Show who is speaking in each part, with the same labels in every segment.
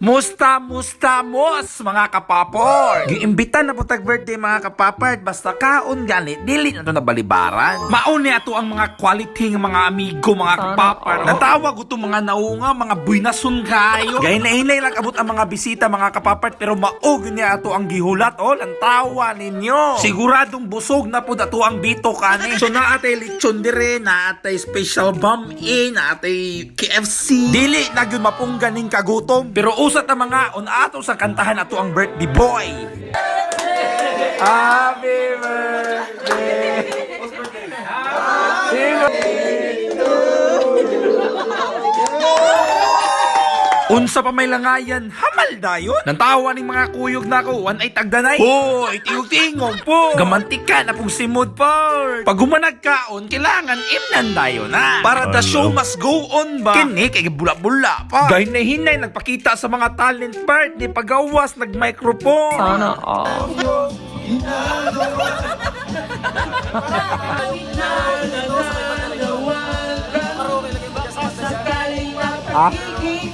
Speaker 1: Musta mos mga kapapor. Giimbitan na po tag birthday mga kapapart, basta kaon ganit dili na to nabalibaran. Mauni ato ang mga quality ng mga amigo mga kapapar. Natawag ko mga naunga, mga buinasun kayo. Gay na hinay lang abot ang mga bisita mga kapapart, pero maog niya ato ang gihulat ang tawa ninyo. Siguradong busog na po ato ang bito kani. So naatay lechon dire, naatay special bam-in, naatay KFC. Dili na gyud mapungganing kagutom, pero usat ang mga ato sa kantahan ato ang birthday boy. Happy birthday. Happy birthday to unsa pa may langayan, hamal dayon. Nantawa ning mga kuyog nako, wan ay tagdanay. Oh, itingog po. Gamantika na pong simod par. Pag humanag kaon, kailangan imnan dayon na. Para the show must go on ba? Kini kay bula-bula pa. Dahil na hinay nagpakita sa mga talent part, di pagawas nag-microphone. Sana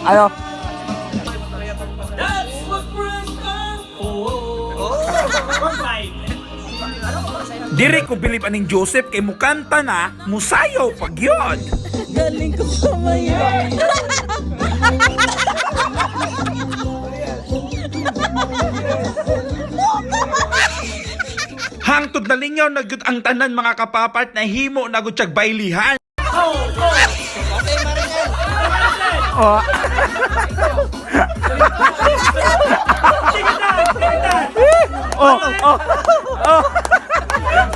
Speaker 1: ayo. Diri ko bilib aning Joseph kay mukanta na, musayaw pag yun.
Speaker 2: Galing ko sa mayan.
Speaker 1: Hangtod na lingaw nagyud ang tanan mga kapapart na himo nagud tiyag baylihan. Oh.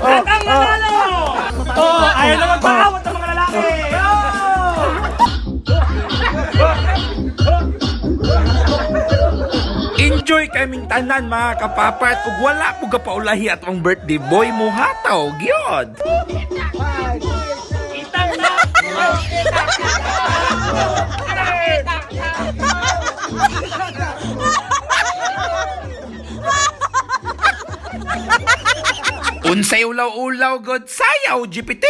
Speaker 3: Ang nanalo! Ayaw na magpakawat ng mga lalaki!
Speaker 1: Enjoy kaming tanan mga kapapart, ug wala po gapaulahi atong birthday boy mo hataw gyud. Unsay ulaw-ulaw god sayaw GPT.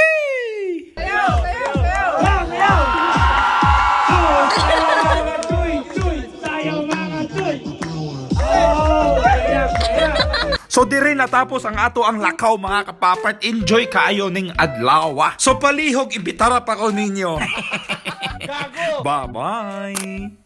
Speaker 1: So diri natapos ang ato ang lakaw mga kapapart. Enjoy kaayo ning adlaw. So palihog imbitara pa ko ninyo. Bye-bye.